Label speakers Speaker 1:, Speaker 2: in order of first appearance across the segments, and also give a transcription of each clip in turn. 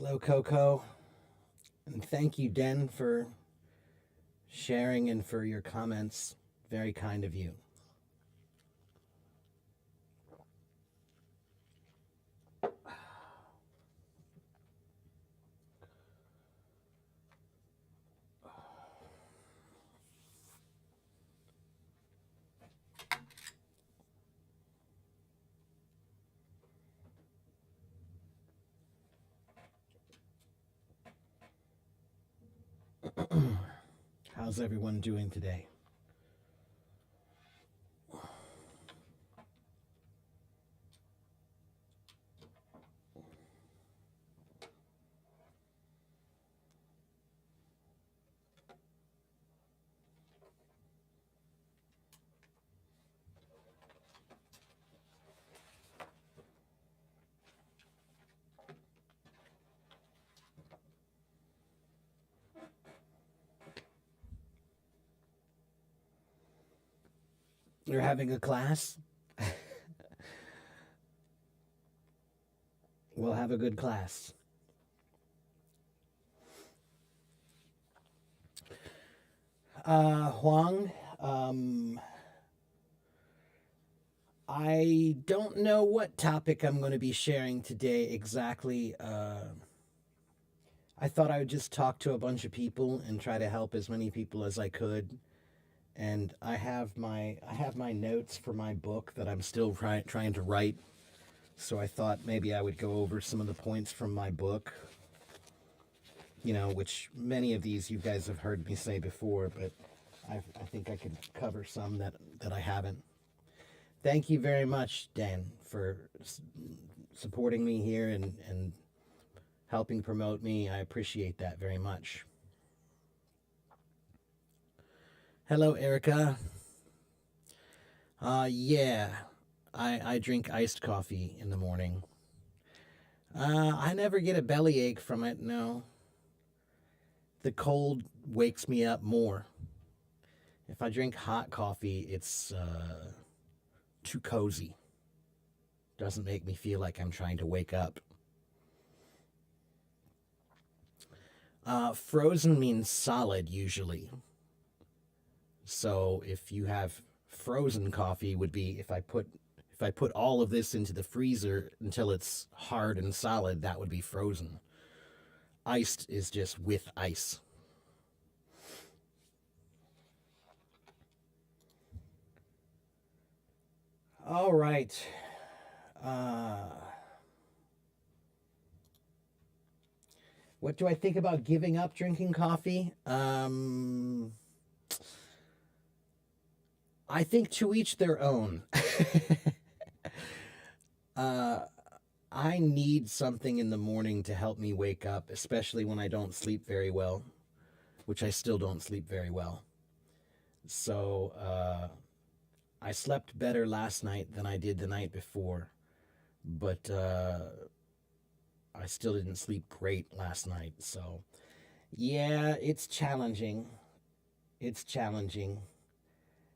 Speaker 1: Hello, Coco. And thank you, Den, for sharing and for your comments. Very kind of you. How's everyone doing today? You're having a class? We'll have a good class. Huang, I don't know what topic I'm going to be sharing today exactly. I thought I would just talk to a bunch of people and try to help as many people as I could. And I have my notes for my book that I'm still trying to write. So I thought maybe I would go over some of the points from my book. Which many of these you guys have heard me say before, but I think I could cover some that I haven't. Thank you very much, Dan, for supporting me here and helping promote me. I appreciate that very much. Hello, Erica. Yeah, I drink iced coffee in the morning. I never get a bellyache from it, no. The cold wakes me up more. If I drink hot coffee, it's too cozy. Doesn't make me feel like I'm trying to wake up. Frozen means solid usually. So if you have frozen coffee, would be if I put all of this into the freezer until it's hard and solid, that would be frozen. Iced is just with ice. All right. Uh, what do I think about giving up drinking coffee? I think to each their own. uh, I need something in the morning to help me wake up, especially when I don't sleep very well, which I still don't sleep very well. So I slept better last night than I did the night before, but I still didn't sleep great last night. So yeah, it's challenging. It's challenging.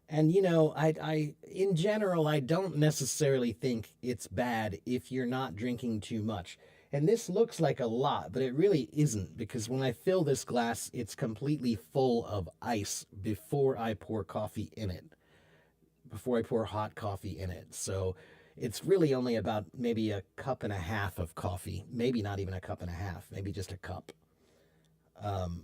Speaker 1: And in general, I don't necessarily think it's bad if you're not drinking too much. And this looks like a lot, but it really isn't because when I fill this glass, it's completely full of ice before I pour coffee in it, before I pour hot coffee in it. So it's really only about maybe a cup and a half of coffee, maybe not even a cup and a half, maybe just a cup. Um,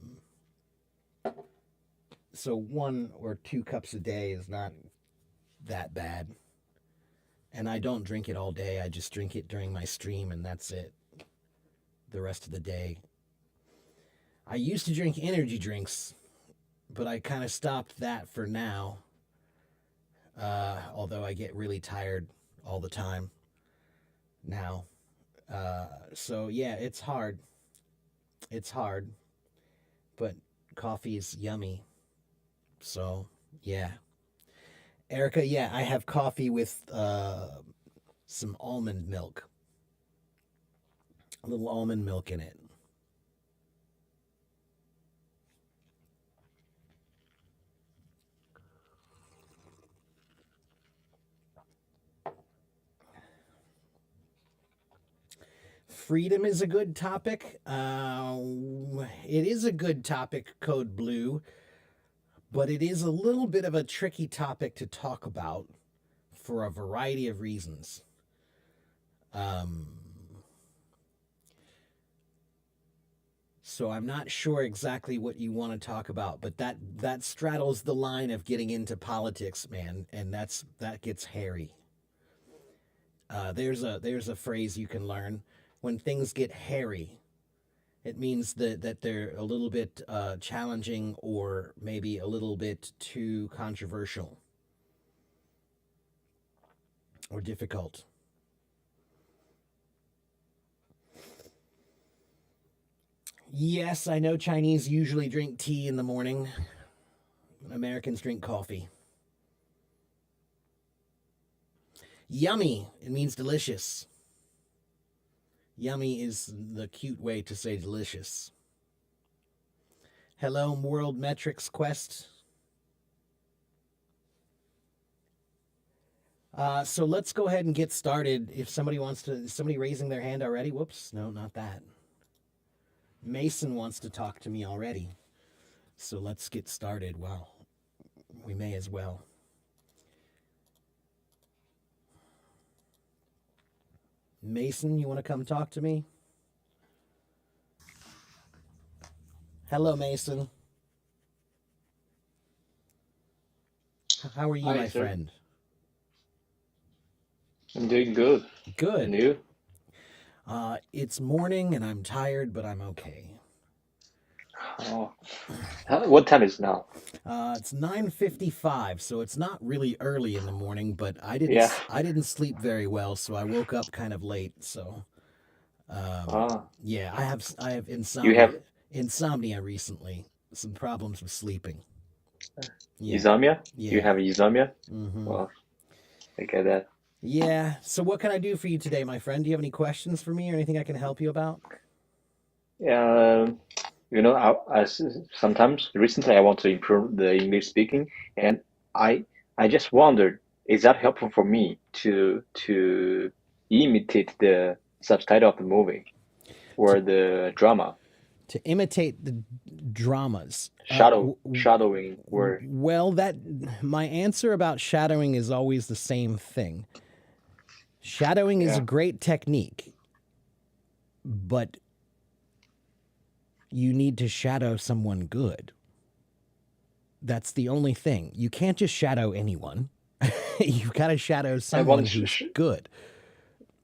Speaker 1: so 1 or 2 cups a day is not that bad. And I don't drink it all day. I just drink it during my stream, and that's it. The rest of the day. I used to drink energy drinks, but I kind of stopped that for now. Although I get really tired all the time now. So yeah, it's hard. It's hard, but coffee is yummy. So yeah, Erica. Yeah, I have coffee with some almond milk, a little almond milk in it. freedom is a good topic. It is a good topic, Code Blue, but it is a little bit of a tricky topic to talk about for a variety of reasons. So I'm not sure exactly what you want to talk about, but that straddles the line of getting into politics, man, and that gets hairy. There's a phrase you can learn: when things get hairy, it means that they're a little bit challenging or maybe a little bit too controversial or difficult. Yes, I know Chinese usually drink tea in the morning. Americans drink coffee. Yummy, it means delicious. Yummy is the cute way to say delicious. Hello, World Metrics Quest. So let's go ahead and get started. If somebody wants to, is somebody raising their hand already? Whoops, no, not that. Mason wants to talk to me already. So let's get started. Well, we may as well. Mason, you want to come talk to me? Hello, Mason. How are you,
Speaker 2: Hi,
Speaker 1: my
Speaker 2: sir.
Speaker 1: friend?
Speaker 2: I'm doing good. And
Speaker 1: Good.
Speaker 2: you?
Speaker 1: It's morning and I'm tired, but I'm okay.
Speaker 2: Oh, what time is now?
Speaker 1: It's 9:55, so it's not really early in the morning, but
Speaker 2: Yeah.
Speaker 1: I didn't sleep very well, so I woke up kind of late. So
Speaker 2: Ah,
Speaker 1: yeah, I have
Speaker 2: you have
Speaker 1: insomnia recently. Some problems with sleeping. Yeah,
Speaker 2: insomnia? You
Speaker 1: yeah.
Speaker 2: have insomnia?
Speaker 1: Mm-hmm.
Speaker 2: Well, I get that.
Speaker 1: Yeah. So what can I do for you today, my friend? Do you have any questions for me or anything I can help you about?
Speaker 2: Um, sometimes recently I want to improve the English speaking, and I I just wondered, is that helpful for me to imitate the subtitle of the movie
Speaker 1: To
Speaker 2: or the drama,
Speaker 1: to imitate the dramas.
Speaker 2: shadowing, or
Speaker 1: Well, that my answer about shadowing is always the same thing. Shadowing is a
Speaker 2: yeah.
Speaker 1: great technique, but you need to shadow someone good. That's the only thing. You can't just shadow anyone. You've got to shadow
Speaker 2: I
Speaker 1: someone
Speaker 2: want
Speaker 1: who's good.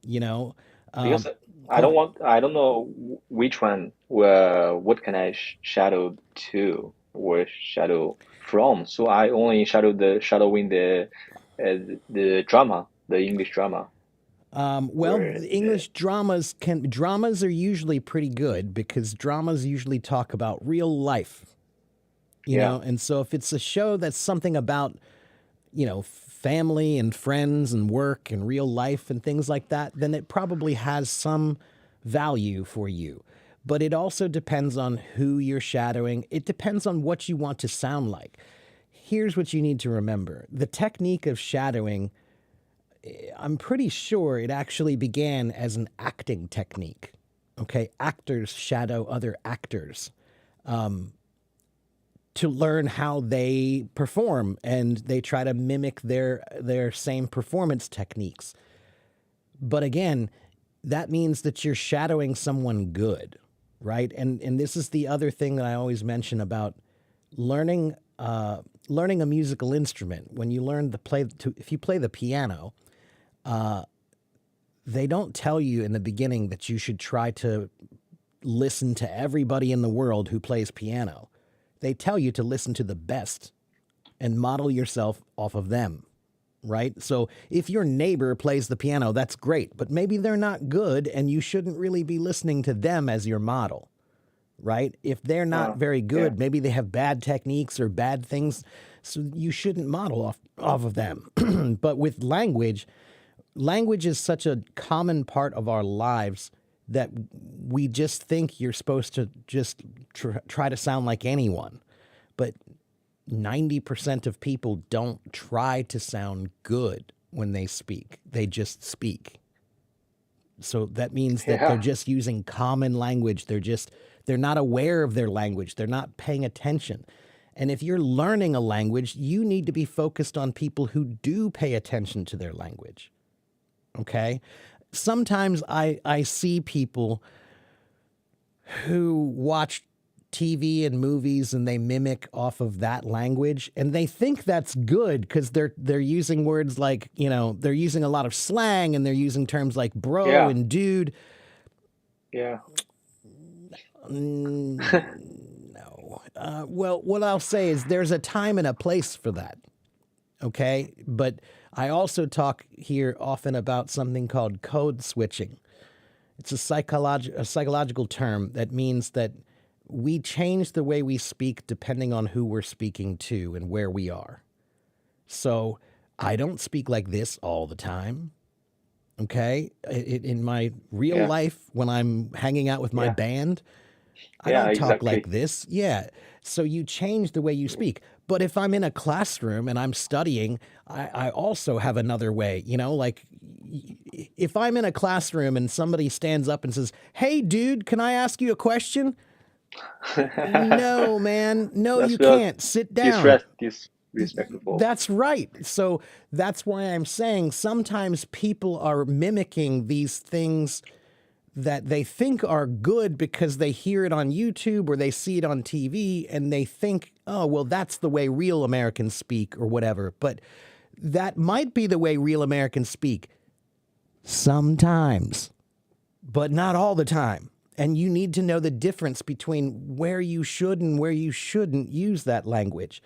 Speaker 1: You know,
Speaker 2: because
Speaker 1: um,
Speaker 2: I
Speaker 1: go
Speaker 2: don't
Speaker 1: ahead.
Speaker 2: want I don't know which one what can I shadow to or shadow from. So I only shadowing the drama, the English drama
Speaker 1: Well,
Speaker 2: or
Speaker 1: the
Speaker 2: the
Speaker 1: English dramas are usually pretty good because dramas usually talk about real life.
Speaker 2: yeah.
Speaker 1: And so if it's a show that's something about family and friends and work and real life and things like that, then it probably has some value for you. But it also depends on who you're shadowing. It depends on what you want to sound like. Here's what you need to remember: the technique of shadowing, I'm pretty sure it actually began as an acting technique. Okay, actors shadow other actors to learn how they perform, and they try to mimic their same performance techniques. But again, that means that you're shadowing someone good, right? And this is the other thing that I always mention about learning learning a musical instrument. When you learn if you play the piano, they don't tell you in the beginning that you should try to listen to everybody in the world who plays piano. They tell you to listen to the best and model yourself off of them, right? So if your neighbor plays the piano, that's great, but maybe they're not good and you shouldn't really be listening to them as your model, right? If they're not very
Speaker 2: Yeah.
Speaker 1: good, maybe they have bad techniques or bad things, so you shouldn't model off of them. But with language is such a common part of our lives that we just think you're supposed to just try to sound like anyone. But 90% of people don't try to sound good when they speak. They just speak. So that means that they're
Speaker 2: Yeah.
Speaker 1: just using common language. They're not aware of their language. They're not paying attention. And if you're learning a language, you need to be focused on people who do pay attention to their language. Okay? Sometimes I see people who watch TV and movies and they mimic off of that language and they think that's good because they're using words like, they're using a lot of slang and they're using terms like bro
Speaker 2: Yeah.
Speaker 1: and dude.
Speaker 2: Yeah.
Speaker 1: No. Well, what I'll say is there's a time and a place for that. Okay? But I also talk here often about something called code switching. It's a psychological term that means that we change the way we speak depending on who we're speaking to and where we are. So I don't speak like this all the time. Okay? In my real
Speaker 2: Yeah.
Speaker 1: life, when I'm hanging out with my
Speaker 2: Yeah.
Speaker 1: band, I
Speaker 2: Yeah,
Speaker 1: don't talk like
Speaker 2: exactly.
Speaker 1: this. Yeah. So you change the way you speak. But if I'm in a classroom and I'm studying, I also have another way, like if I'm in a classroom and somebody stands up and says, "Hey, dude, can I ask you a question?" No, man. No,
Speaker 2: That's
Speaker 1: you
Speaker 2: real
Speaker 1: can't. Sit down.
Speaker 2: disrespectful.
Speaker 1: That's right. So that's why I'm saying sometimes people are mimicking these things that they think are good because they hear it on YouTube or they see it on TV and they think, oh, well, that's the way real Americans speak or whatever. But that might be the way real Americans speak sometimes, but not all the time. And you need to know the difference between where you should and where you shouldn't use that language.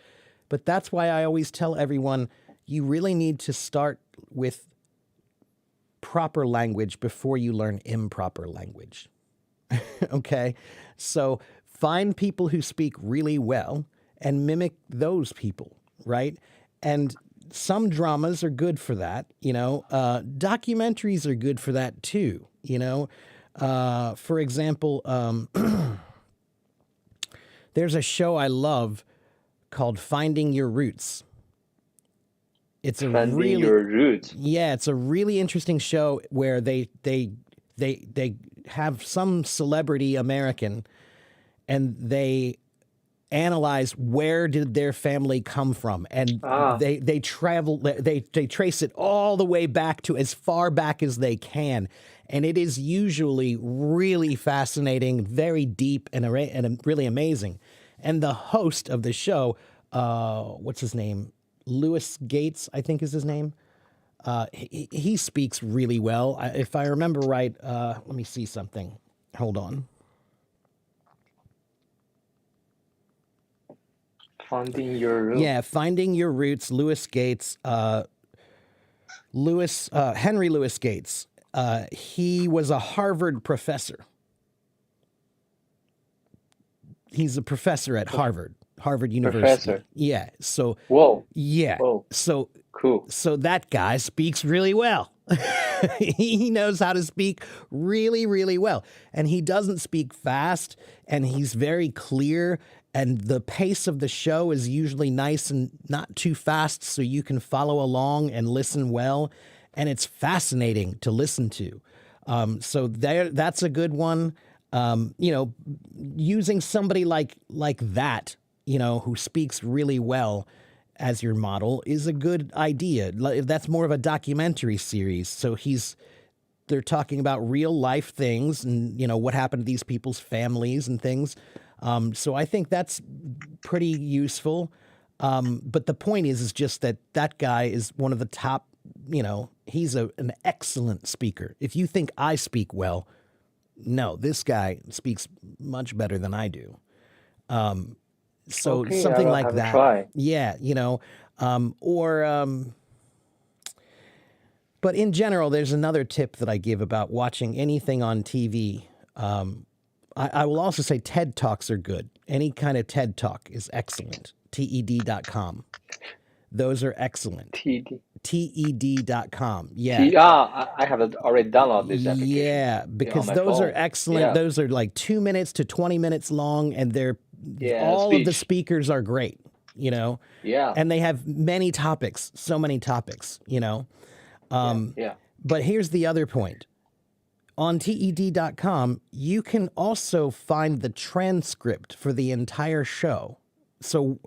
Speaker 1: But that's why I always tell everyone you really need to start with proper language before you learn improper language. Okay? So find people who speak really well and mimic those people, right? And some dramas are good for that, documentaries are good for that too, for example, there's a show I love called Finding Your Roots. It's a
Speaker 2: Finding
Speaker 1: really
Speaker 2: your roots.
Speaker 1: Yeah, it's a really interesting show where they have some celebrity American and they analyze where did their family come from, and they trace it all the way back to as far back as they can, and it is usually really fascinating, very deep, and really amazing. And the host of the show, what's his name? Lewis Gates, I think is his name. He speaks really well. If I remember right, let me see something. Hold on.
Speaker 2: Finding your roots.
Speaker 1: Yeah, Finding Your Roots, Lewis Gates, Henry Louis Gates. He was a Harvard professor. He's a professor at Harvard University.
Speaker 2: Professor.
Speaker 1: Yeah. So
Speaker 2: Whoa.
Speaker 1: yeah.
Speaker 2: Whoa.
Speaker 1: So
Speaker 2: Cool.
Speaker 1: that guy speaks really well. He knows how to speak really, really well. And he doesn't speak fast, and he's very clear, and the pace of the show is usually nice and not too fast, so you can follow along and listen well. And it's fascinating to listen to. So that's a good one. Using somebody like that, who speaks really well as your model is a good idea. That's more of a documentary series. So they're talking about real life things and, what happened to these people's families and things. So I think that's pretty useful. But the point is just that guy is one of the top, he's an excellent speaker. If you think I speak well, no, this guy speaks much better than I do. So
Speaker 2: Okay,
Speaker 1: something
Speaker 2: I'll
Speaker 1: like
Speaker 2: have a
Speaker 1: that.
Speaker 2: try.
Speaker 1: Yeah, but in general, there's another tip that I give about watching anything on TV. I will also say TED Talks are good. Any kind of TED Talk is excellent. TED.com. Those are excellent.
Speaker 2: TD.
Speaker 1: TED.com. Yeah.
Speaker 2: I have already downloaded this application.
Speaker 1: Yeah,
Speaker 2: on
Speaker 1: because
Speaker 2: my
Speaker 1: those are
Speaker 2: phone.
Speaker 1: excellent.
Speaker 2: Yeah.
Speaker 1: Those are like 2 minutes to 20 minutes long, and
Speaker 2: Yeah,
Speaker 1: all of the
Speaker 2: speech.
Speaker 1: speakers are great,
Speaker 2: Yeah.
Speaker 1: and they have many topics, so many topics,
Speaker 2: Yeah.
Speaker 1: But here's the other point. on TED.com, you can also find the transcript for the entire show. So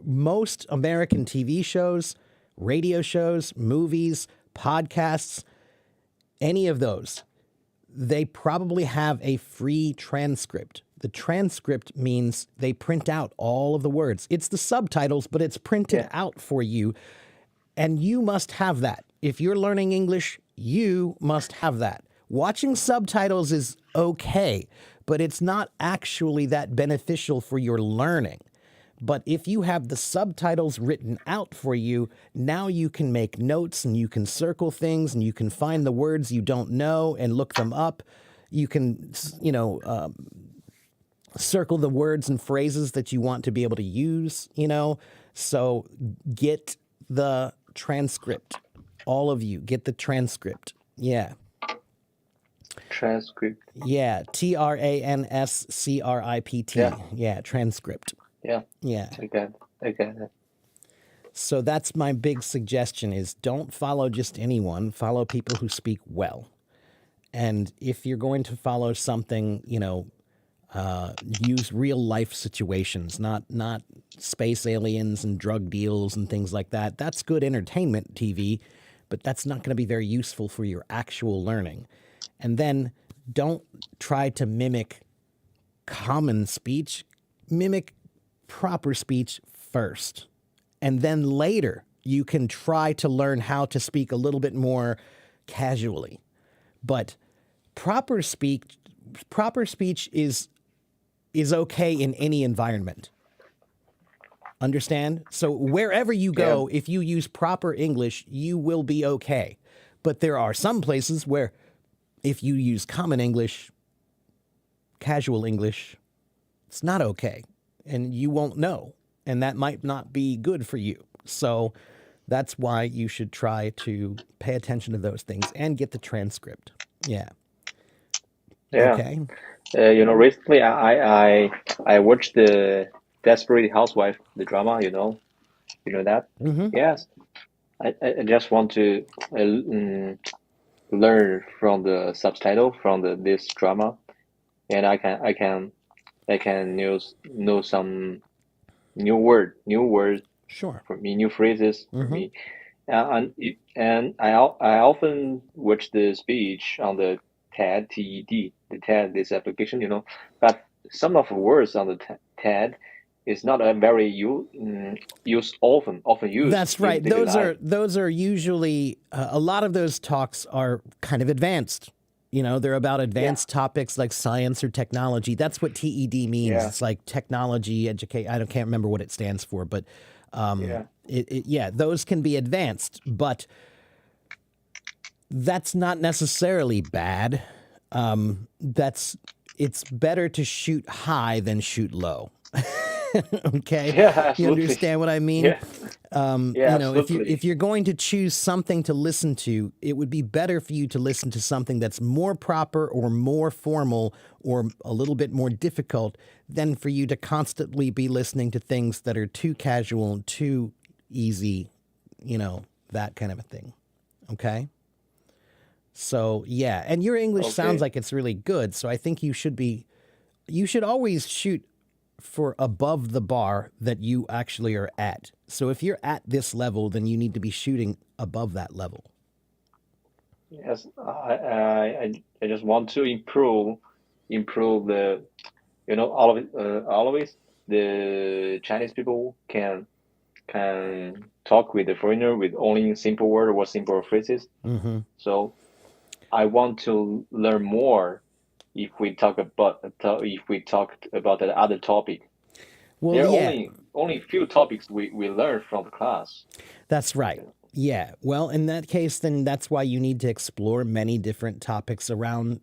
Speaker 1: most American TV shows, radio shows, movies, podcasts, any of those, they probably have a free transcript. The transcript means they print out all of the words. It's the subtitles, but it's printed out for you. And you must have that. If you're learning English, you must have that. Watching subtitles is okay, but it's not actually that beneficial for your learning. But if you have the subtitles written out for you, now you can make notes and you can circle things and you can find the words you don't know and look them up. You can, circle the words and phrases that you want to be able to use, So get the transcript. All of you, get the transcript. Yeah.
Speaker 2: Transcript.
Speaker 1: Yeah. TRANSCRIPT. Yeah. Transcript.
Speaker 2: Yeah.
Speaker 1: Yeah.
Speaker 2: I got it.
Speaker 1: So that's my big suggestion is don't follow just anyone. Follow people who speak well. And if you're going to follow something, use real life situations, not space aliens and drug deals and things like that. That's good entertainment TV, but that's not going to be very useful for your actual learning. And then don't try to mimic common speech. Mimic proper speech first. And then later, you can try to learn how to speak a little bit more casually. But proper speech is okay in any environment. Understand? So wherever you go, if you use proper English, you will be okay. But there are some places where if you use common English, casual English, it's not okay. And you won't know. And that might not be good for you. So that's why you should try to pay attention to those things and get the transcript. Yeah. Okay.
Speaker 2: Recently I watched the Desperate Housewife, the drama. You know that.
Speaker 1: Mm-hmm.
Speaker 2: Yes. I just want to learn from the subtitle from this drama, and I can know some new words
Speaker 1: Sure.
Speaker 2: for me, new phrases for
Speaker 1: Mm-hmm.
Speaker 2: me, and I often watch the speech on the TED, TED, the TED, this application, but some of the words on the TED is not a very often used.
Speaker 1: That's right.
Speaker 2: in daily life.
Speaker 1: Those are usually a lot of those talks are kind of advanced. They're about advanced topics like science or technology. That's what TED means.
Speaker 2: Yeah.
Speaker 1: It's like technology, educate. I can't remember what it stands for, but those can be advanced, but that's not necessarily bad. It's better to shoot high than shoot low. Okay.
Speaker 2: Yeah,
Speaker 1: You
Speaker 2: absolutely.
Speaker 1: understand what I mean?
Speaker 2: Yeah.
Speaker 1: If
Speaker 2: Absolutely.
Speaker 1: you're going to choose something to listen to, it would be better for you to listen to something that's more proper or more formal or a little bit more difficult than for you to constantly be listening to things that are too casual and too easy, that kind of a thing. Okay? So, yeah, and your English sounds like it's really good, so I think you should always shoot for above the bar that you actually are at. So if you're at this level, then you need to be shooting above that level.
Speaker 2: Yes, I just want to improve the always the Chinese people can talk with the foreigner with only simple word or simple phrases.
Speaker 1: Mm-hmm.
Speaker 2: So I want to learn more if we talk about the other topic.
Speaker 1: Well,
Speaker 2: There are
Speaker 1: yeah,
Speaker 2: only few topics we learn from the class.
Speaker 1: that's right. Yeah. Well, in that case, then that's why you need to explore many different topics around,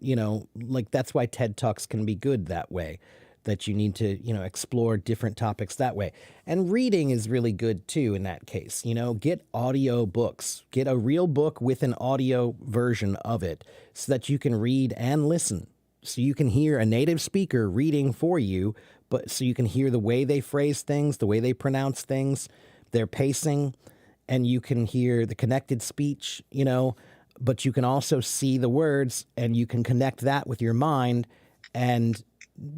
Speaker 1: like that's why TED Talks can be good that way, that you need to, explore different topics that way. And reading is really good too in that case. Get audio books, get a real book with an audio version of it so that you can read and listen. So you can hear a native speaker reading for you, but so you can hear the way they phrase things, the way they pronounce things, their pacing, and you can hear the connected speech, but you can also see the words and you can connect that with your mind, and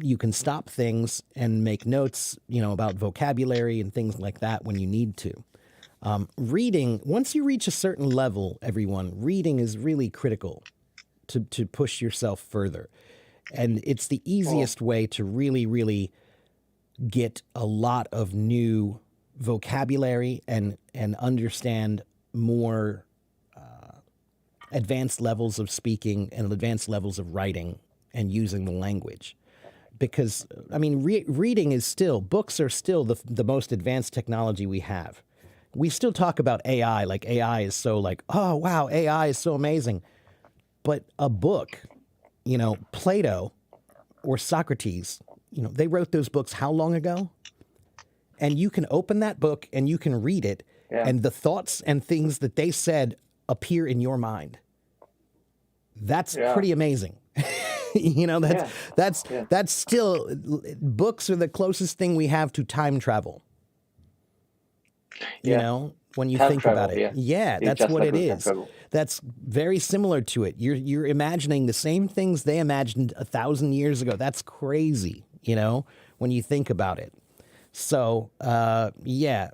Speaker 1: you can stop things and make notes, about vocabulary and things like that when you need to. Reading, once you reach a certain level, everyone, reading is really critical to push yourself further. And it's the
Speaker 2: Oh,
Speaker 1: easiest way to really, really get a lot of new vocabulary and understand more advanced levels of speaking and advanced levels of writing and using the language. Because, I mean, reading is still, books are still the most advanced technology we have. We still talk about AI, like AI is so like, oh, wow, AI is so amazing. But a book, Plato or Socrates, they wrote those books how long ago? And you can open that book and you can read it,
Speaker 2: yeah,
Speaker 1: and the thoughts and things that they said appear in your mind. That's
Speaker 2: yeah,
Speaker 1: pretty amazing. you know, that's
Speaker 2: yeah,
Speaker 1: that's
Speaker 2: yeah,
Speaker 1: that's still, books are the closest thing we have to time travel.
Speaker 2: yeah.
Speaker 1: When you
Speaker 2: Time
Speaker 1: think about
Speaker 2: travel,
Speaker 1: it.
Speaker 2: yeah.
Speaker 1: Yeah,
Speaker 2: It's
Speaker 1: that's
Speaker 2: just
Speaker 1: what
Speaker 2: like
Speaker 1: it
Speaker 2: a time
Speaker 1: is.
Speaker 2: travel.
Speaker 1: That's very similar to it. You're imagining the same things they imagined 1,000 years ago. That's crazy, when you think about it. So, yeah,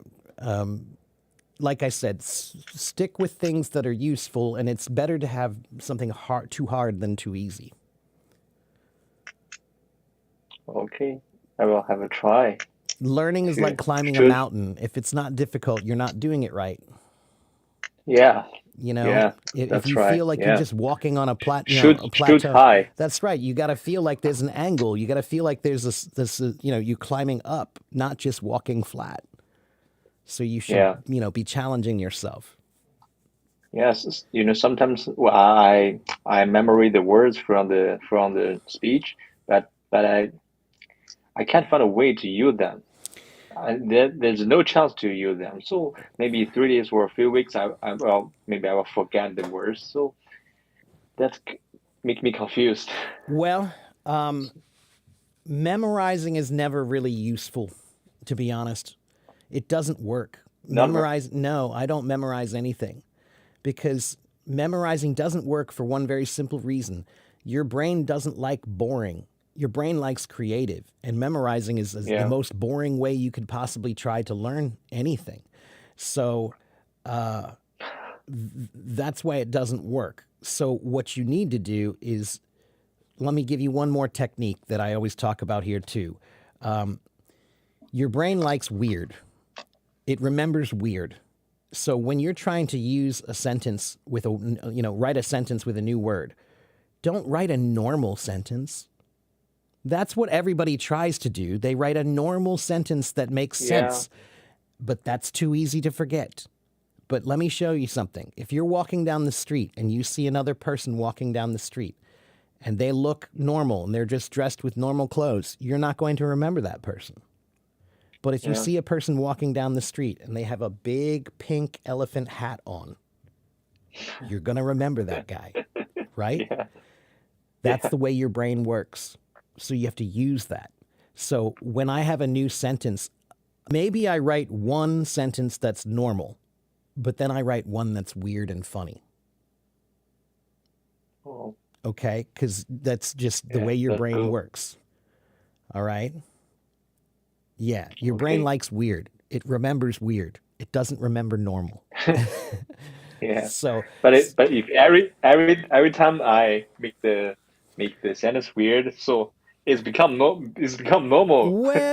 Speaker 1: like I said, stick with things that are useful, and it's better to have something too hard than too easy.
Speaker 2: Okay, I will have a try
Speaker 1: Learning is like
Speaker 2: to
Speaker 1: climbing a
Speaker 2: choose.
Speaker 1: mountain. If it's not difficult, you're not doing it right.
Speaker 2: Yeah,
Speaker 1: You know,
Speaker 2: yeah,
Speaker 1: if
Speaker 2: that's
Speaker 1: you
Speaker 2: right.
Speaker 1: feel like you're
Speaker 2: Yeah,
Speaker 1: just walking on
Speaker 2: shoot,
Speaker 1: a
Speaker 2: shoot
Speaker 1: plateau,
Speaker 2: high.
Speaker 1: that's right. You got to feel like there's an angle. You got to feel like there's this, you climbing up, not just walking flat. So you should,
Speaker 2: Yeah,
Speaker 1: be challenging yourself.
Speaker 2: yes. Sometimes I memory the words from the speech, but I can't find a way to use them. There's no chance to use them. So maybe 3 days or a few weeks, maybe I will forget the words. So that's make me confused.
Speaker 1: Well, memorizing is never really useful, to be honest. It doesn't work.
Speaker 2: Number.
Speaker 1: No, I don't memorize anything, because memorizing doesn't work for one very simple reason. Your brain doesn't like boring. Your brain likes creative, and memorizing is the
Speaker 2: Yeah,
Speaker 1: most boring way you could possibly try to learn anything. So that's why it doesn't work. So what you need to do is, let me give you one more technique that I always talk about here too. Your brain likes weird. It remembers weird. So when you're trying to use a sentence with write a sentence with a new word, don't write a normal sentence. That's what everybody tries to do. They write a normal sentence that makes
Speaker 2: yeah,
Speaker 1: sense, but that's too easy to forget. But let me show you something. If you're walking down the street and you see another person walking down the street and they look normal and they're just dressed with normal clothes, you're not going to remember that person. But if you
Speaker 2: yeah,
Speaker 1: see a person walking down the street and they have a big pink elephant hat on, you're going to remember that guy, right?
Speaker 2: yeah,
Speaker 1: That's
Speaker 2: yeah,
Speaker 1: the way your brain works. So you have to use that. So when I have a new sentence, maybe I write one sentence that's normal, but then I write one that's weird and funny.
Speaker 2: oh,
Speaker 1: Okay? Because that's just the
Speaker 2: yeah,
Speaker 1: way your
Speaker 2: that's
Speaker 1: brain
Speaker 2: cool.
Speaker 1: works. All right? Yeah. Your brain
Speaker 2: Okay,
Speaker 1: likes weird. It remembers weird. It doesn't remember normal.
Speaker 2: yeah.
Speaker 1: So,
Speaker 2: But if every time I make the sentence weird, so it's become normal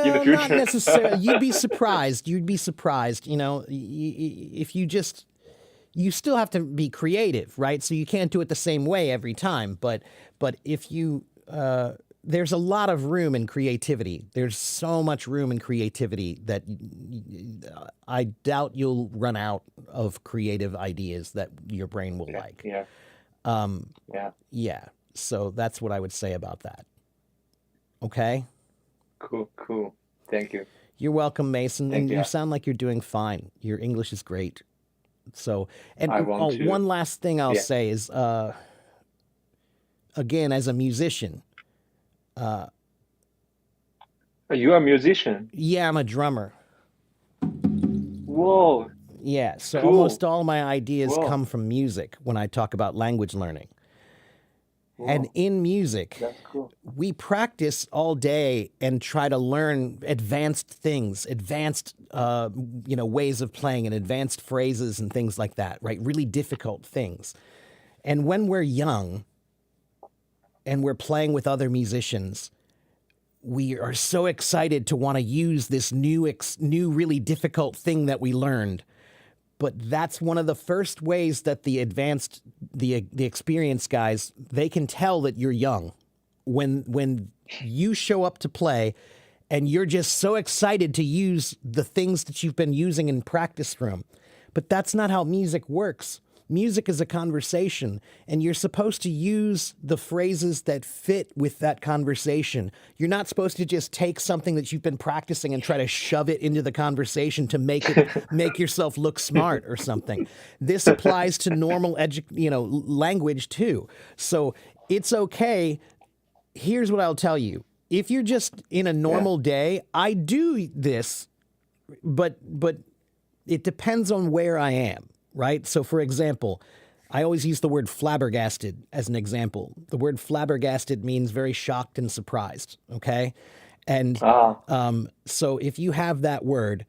Speaker 2: in the
Speaker 1: well, not
Speaker 2: future.
Speaker 1: necessarily. You'd be surprised. You'd be surprised. If you still have to be creative, right? So you can't do it the same way every time. But if you there's a lot of room in creativity. There's so much room in creativity that I doubt you'll run out of creative ideas that your brain will
Speaker 2: Yeah,
Speaker 1: like.
Speaker 2: yeah, yeah.
Speaker 1: Yeah. So that's what I would say about that. Okay.
Speaker 2: Cool, cool. Thank you.
Speaker 1: You're welcome, Mason,
Speaker 2: Thank
Speaker 1: and
Speaker 2: you.
Speaker 1: you sound like you're doing fine. Your English is great. So,
Speaker 2: I
Speaker 1: and
Speaker 2: want to,
Speaker 1: one last thing I'll
Speaker 2: yeah.
Speaker 1: say is, again, as a musician,
Speaker 2: You are a musician.
Speaker 1: yeah, I'm a drummer.
Speaker 2: Whoa,
Speaker 1: Yeah, so
Speaker 2: Cool.
Speaker 1: almost all my ideas
Speaker 2: Wow.
Speaker 1: come from music when I talk about language learning. And
Speaker 2: Wow.
Speaker 1: in music,
Speaker 2: That's cool.
Speaker 1: we practice all day and try to learn advanced things, advanced, ways of playing and advanced phrases and things like that, right? Really difficult things. And when we're young and we're playing with other musicians, we are so excited to want to use this new really difficult thing that we learned. But that's one of the first ways that the experienced guys, they can tell that you're young. When you show up to play and you're just so excited to use the things that you've been using in practice room. But that's not how music works. Music is a conversation, and you're supposed to use the phrases that fit with that conversation. You're not supposed to just take something that you've been practicing and try to shove it into the conversation to make yourself look smart or something. This applies to normal language too. So it's okay. Here's what I'll tell you. If you're just in a
Speaker 2: Yeah.
Speaker 1: normal day, I do this, but it depends on where I am, right? So for example, I always use the word flabbergasted as an example. The word flabbergasted means very shocked and surprised, okay? And
Speaker 2: Ah.
Speaker 1: so if you have that word,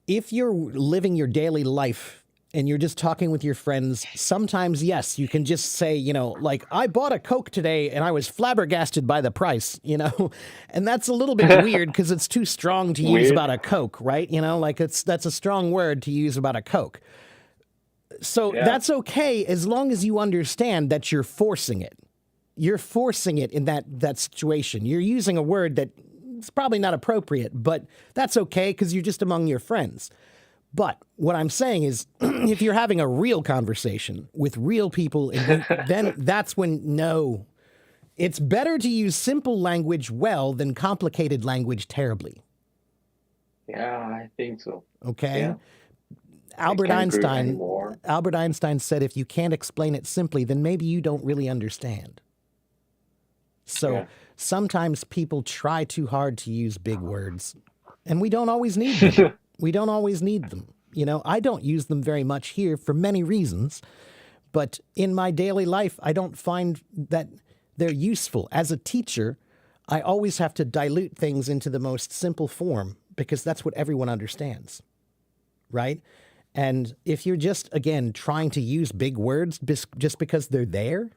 Speaker 1: if you're living your daily life and you're just talking with your friends, sometimes, yes, you can just say, like, I bought a Coke today and I was flabbergasted by the price, and that's a little bit weird because it's too strong to use
Speaker 2: Weird.
Speaker 1: about a Coke, right? Like that's a strong word to use about a Coke. So
Speaker 2: Yeah.
Speaker 1: that's okay as long as you understand that you're forcing it. You're forcing it in that situation. You're using a word that it's probably not appropriate, but that's okay because you're just among your friends. But what I'm saying is, if you're having a real conversation with real people, then that's when no. It's better to use simple language well than complicated language terribly.
Speaker 2: Yeah, I think so.
Speaker 1: Okay?
Speaker 2: Yeah. I
Speaker 1: Albert
Speaker 2: can't agree
Speaker 1: Einstein
Speaker 2: anymore.
Speaker 1: Albert Einstein said if you can't explain it simply, then maybe you don't really understand. So
Speaker 2: Yeah.
Speaker 1: sometimes people try too hard to use big words, and we don't always need them. We don't always need them. I don't use them very much here for many reasons, but in my daily life, I don't find that they're useful. As a teacher, I always have to dilute things into the most simple form because that's what everyone understands, right? And if you're just, again, trying to use big words just because they're there,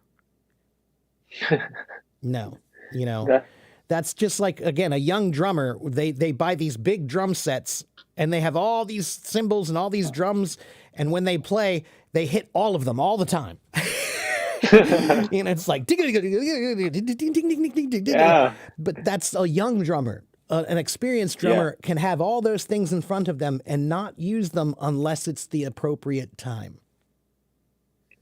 Speaker 1: no,
Speaker 2: That,
Speaker 1: that's just like, again, a young drummer. They buy these big drum sets and they have all these cymbals and all these drums. And when they play, they hit all of them all the time. It's like,
Speaker 2: yeah.
Speaker 1: but that's a young drummer. An experienced
Speaker 2: Yeah.
Speaker 1: drummer can have all those things in front of them and not use them unless it's the appropriate time.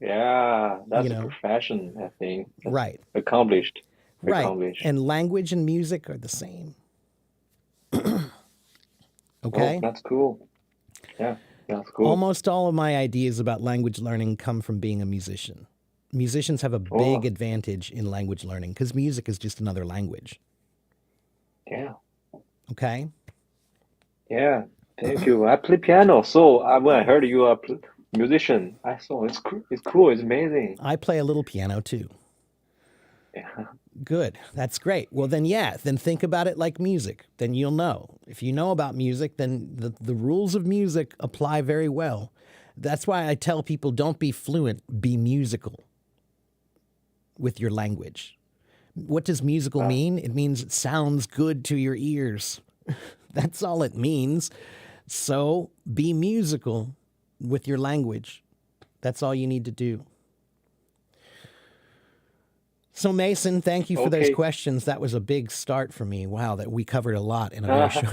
Speaker 2: Yeah.
Speaker 1: You
Speaker 2: That's a
Speaker 1: know,
Speaker 2: profession, I think. That's
Speaker 1: right,
Speaker 2: accomplished.
Speaker 1: right.
Speaker 2: Accomplished.
Speaker 1: And language and music are the same.
Speaker 2: Oh,
Speaker 1: Okay.
Speaker 2: that's cool. Yeah, that's cool.
Speaker 1: Almost all of my ideas about language learning come from being a musician. Musicians have a big
Speaker 2: Oh,
Speaker 1: advantage in language learning because music is just another language.
Speaker 2: yeah.
Speaker 1: Okay.
Speaker 2: Yeah. Thank you. I play piano, so when I heard you are musician, I saw it's cool. It's cool. It's amazing.
Speaker 1: I play a little piano too.
Speaker 2: Yeah.
Speaker 1: Good. That's great. Well, then think about it like music. Then you'll know. If you know about music, then the rules of music apply very well. That's why I tell people don't be fluent, be musical with your language. What does musical
Speaker 2: Uh,
Speaker 1: mean? It means it sounds good to your ears. That's all it means. So be musical with your language. That's all you need to do. So Mason, thank you for those
Speaker 2: okay.
Speaker 1: questions. That was a big start for me. Wow, that we covered a lot in a very short.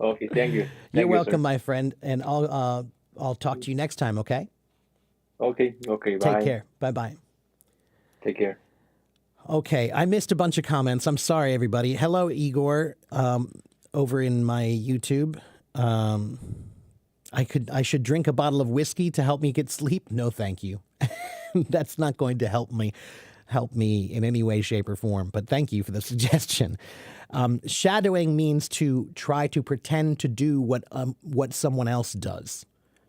Speaker 2: Okay. Thank you.
Speaker 1: You're
Speaker 2: Thank you,
Speaker 1: welcome,
Speaker 2: sir.
Speaker 1: my friend, and I'll talk to you next time. Okay.
Speaker 2: Okay. Okay.
Speaker 1: Take
Speaker 2: Bye.
Speaker 1: care. Bye bye.
Speaker 2: Take care.
Speaker 1: Okay, I missed a bunch of comments. I'm sorry, everybody. Hello, Igor, over in my YouTube. Um, I should drink a bottle of whiskey to help me get sleep. No, thank you. That's not going to help me. help me in any way, shape, or form. But thank you for the suggestion. Shadowing means to try to pretend to do what someone else does.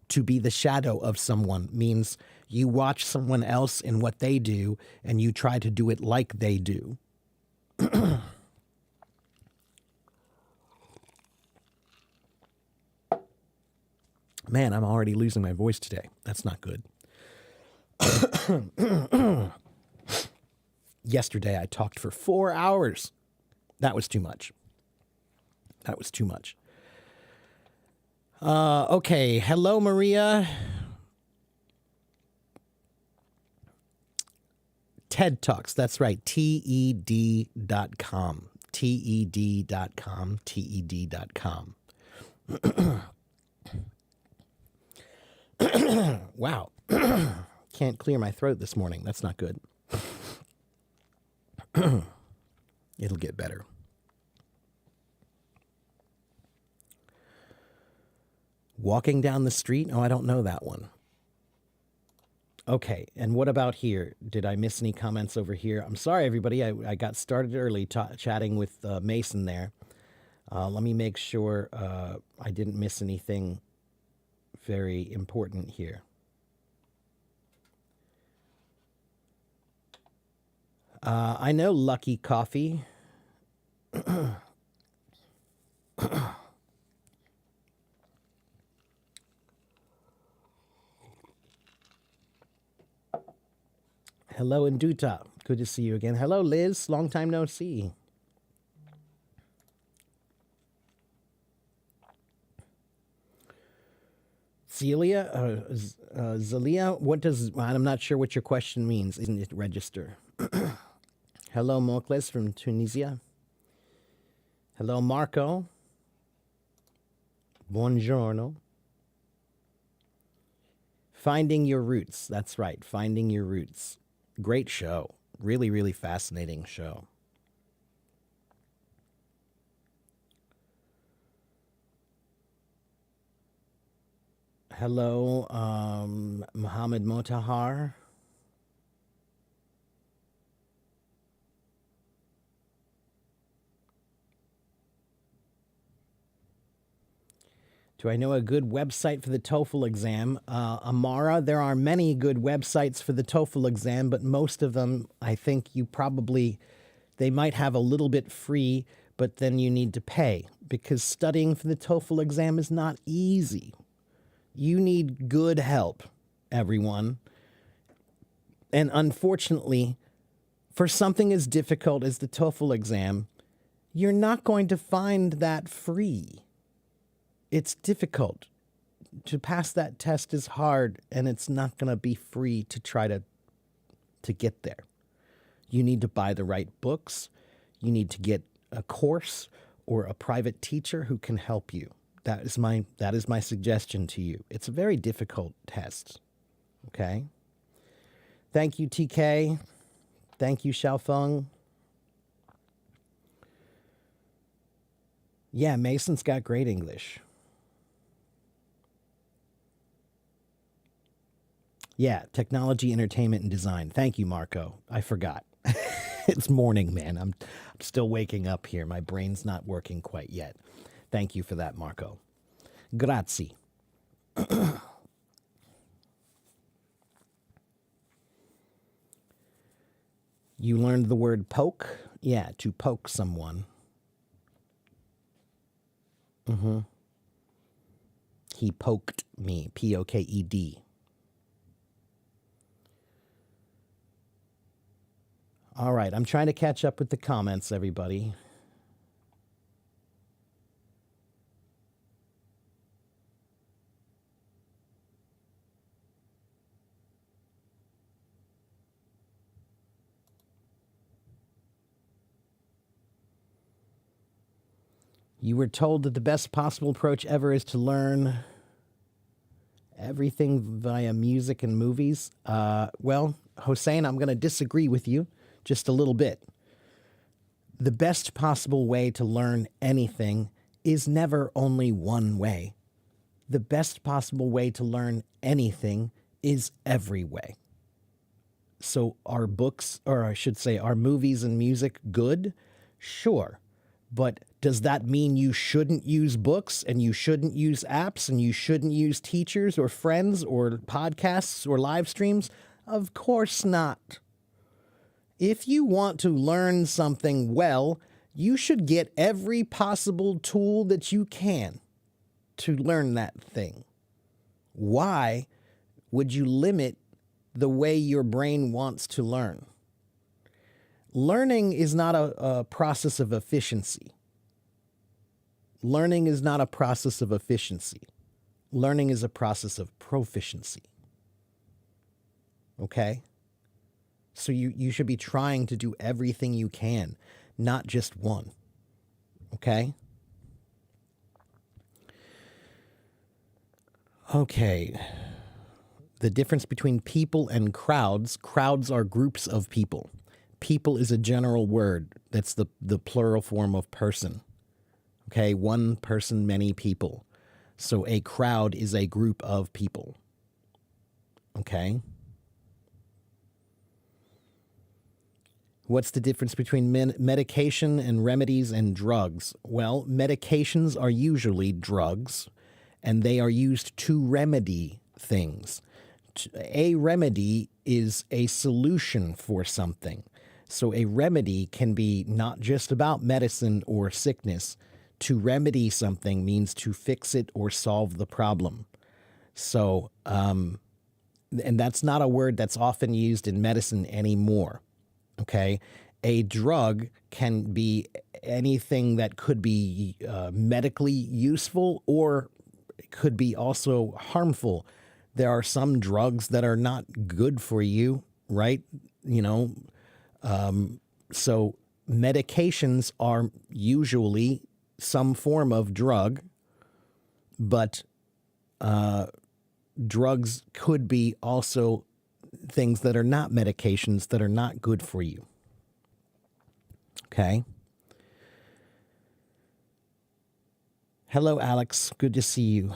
Speaker 1: To be the shadow of someone means you watch someone else in what they do and you try to do it like they do. Man, I'm already losing my voice today. That's not good. Yesterday, I talked for 4 hours. That was too much. That was too much. Okay. Hello, Maria. TED Talks. That's right. TED.com. TED.com. TED.com. Wow. Can't clear my throat this morning. That's not good. It'll get better. Walking down the street? Oh, I don't know that one. Okay, and what about here? Did I miss any comments over here? I'm sorry, everybody. I got started early chatting with Mason there. Let me make sure I didn't miss anything very important here. I know Lucky Coffee. Hello, Induta. Good to see you again. Hello, Liz. Long time no see. Zelia, Zelia, what does, I'm not sure what your question means. Isn't it register? Hello, Mokles from Tunisia. Hello, Marco. Buongiorno. Finding Your Roots. That's right. Finding Your Roots. Great show. Really, really fascinating show. Hello, Mohammed Motahar. Do I know a good website for the TOEFL exam? Amara, there are many good websites for the TOEFL exam, but most of them, I think they might have a little bit free, but then you need to pay because studying for the TOEFL exam is not easy. You need good help, everyone. And unfortunately, for something as difficult as the TOEFL exam, you're not going to find that free. It's difficult. To pass that test is hard, and it's not going to be free to try to get there. You need to buy the right books. You need to get a course or a private teacher who can help you. That is my suggestion to you. It's a very difficult test. Okay? Thank you, TK. Thank you, Xiaofeng. Yeah, Mason's got great English. Yeah, technology, entertainment, and design. Thank you, Marco. I forgot. It's morning, man. I'm still waking up here. My brain's not working quite yet. Thank you for that, Marco. Grazie. You learned the word poke? Yeah, to poke someone. He poked me. P-O-K-E-D. All right, I'm trying to catch up with the comments, everybody. You were told that the best possible approach ever is to learn everything via music and movies. Well, Hossein, I'm going to disagree with you just a little bit. The best possible way to learn anything is never only one way. The best possible way to learn anything is every way. So are books, or I should say, are movies and music good? Sure. But does that mean you shouldn't use books and you shouldn't use apps and you shouldn't use teachers or friends or podcasts or live streams? Of course not. If you want to learn something well, you should get every possible tool that you can to learn that thing. Why would you limit the way your brain wants to learn? Learning is not a process of efficiency. Learning is not a process of efficiency. Learning is a process of proficiency. Okay? So you should be trying to do everything you can, not just one. Okay? Okay. The difference between people and crowds. Crowds are groups of people. People is a general word. That's the plural form of person. Okay? One person, many people. So a crowd is a group of people. Okay? What's the difference between medication and remedies and drugs? Well, medications are usually drugs, and they are used to remedy things. A remedy is a solution for something. So a remedy can be not just about medicine or sickness. To remedy something means to fix it or solve the problem. So, and that's not a word that's often used in medicine anymore. Okay, a drug can be anything that could be medically useful or could be also harmful. There are some drugs that are not good for you, right? You know, so medications are usually some form of drug, but drugs could be also things that are not medications that are not good for you. Okay. Hello, Alex. Good to see you.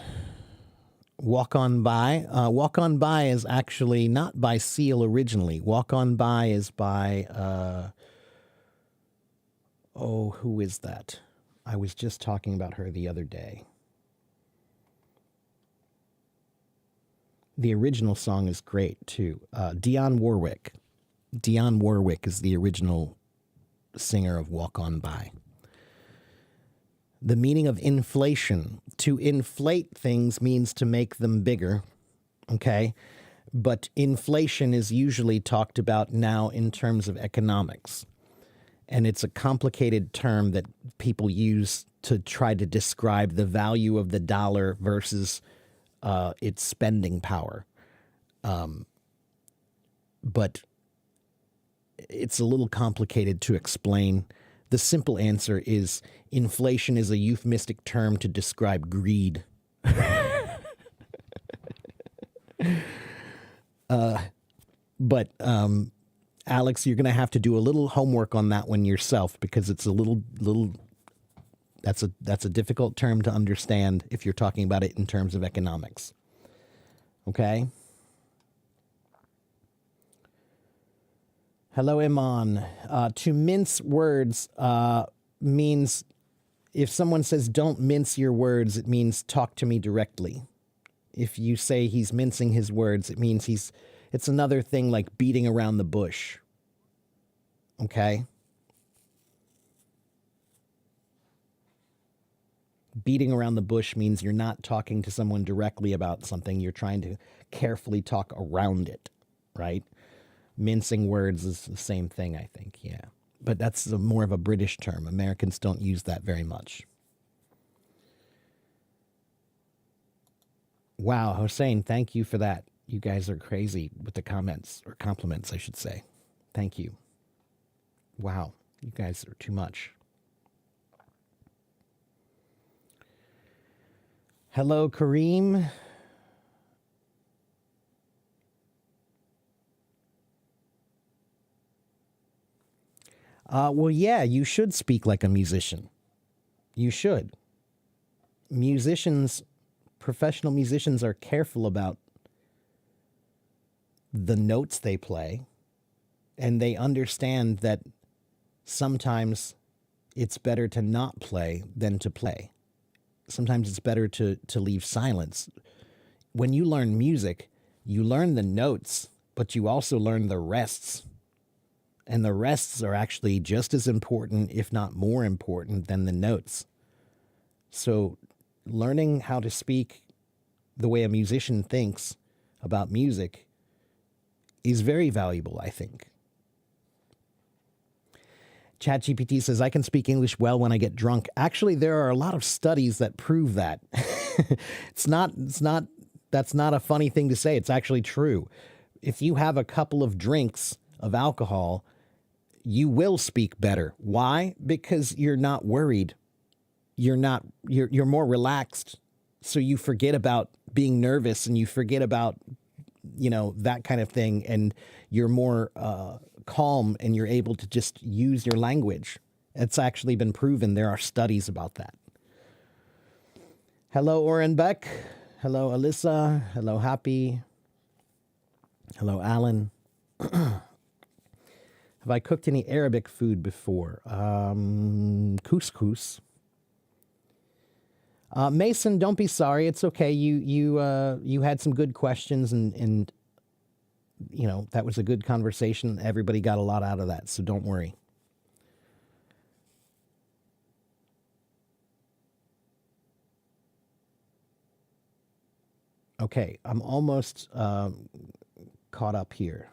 Speaker 1: Walk On By. Walk On By is actually not by Seal originally. Walk On By is by, who is that? I was just talking about her the other day. The original song is great, too. Dionne Warwick. Dionne Warwick is the original singer of Walk On By. The meaning of inflation. To inflate things means to make them bigger, okay? But inflation is usually talked about now in terms of economics. And it's a complicated term that people use to try to describe the value of the dollar versus its spending power. But it's a little complicated to explain. The simple answer is inflation is a euphemistic term to describe greed. But Alex, you're going to have to do a little homework on that one yourself because it's a little that's a difficult term to understand if you're talking about it in terms of economics. Okay? Hello, Iman. To mince words means if someone says don't mince your words, it means talk to me directly. If you say he's mincing his words, it means it's another thing like beating around the bush. Okay? Beating around the bush means you're not talking to someone directly about something. You're trying to carefully talk around it, right? Mincing words is the same thing, I think, yeah. But that's more of a British term. Americans don't use that very much. Wow, Hossein, thank you for that. You guys are crazy with the comments, or compliments, I should say. Thank you. Wow, you guys are too much. Hello, Kareem. Well, yeah, you should speak like a musician. You should. Professional musicians are careful about the notes they play. and they understand that sometimes it's better to not play than to play. Sometimes it's better to leave silence. When you learn music, you learn the notes, but you also learn the rests. And the rests are actually just as important, if not more important, than the notes. So learning how to speak the way a musician thinks about music is very valuable, I think. ChatGPT says, I can speak English well when I get drunk. Actually, there are a lot of studies that prove that. That's not a funny thing to say. It's actually true. If you have a couple of drinks of alcohol, you will speak better. Why? Because you're not worried. You're more relaxed. So you forget about being nervous and you forget about, that kind of thing. And you're more calm and you're able to just use your language. It's actually been proven. There are studies about that. Hello, Oren Beck. Hello, Alyssa. Hello, Happy. Hello, Alan. Have I cooked any Arabic food before? Couscous. Mason, don't be sorry. It's okay. You had some good questions, and that was a good conversation. Everybody got a lot out of that, so don't worry. Okay, I'm almost caught up here.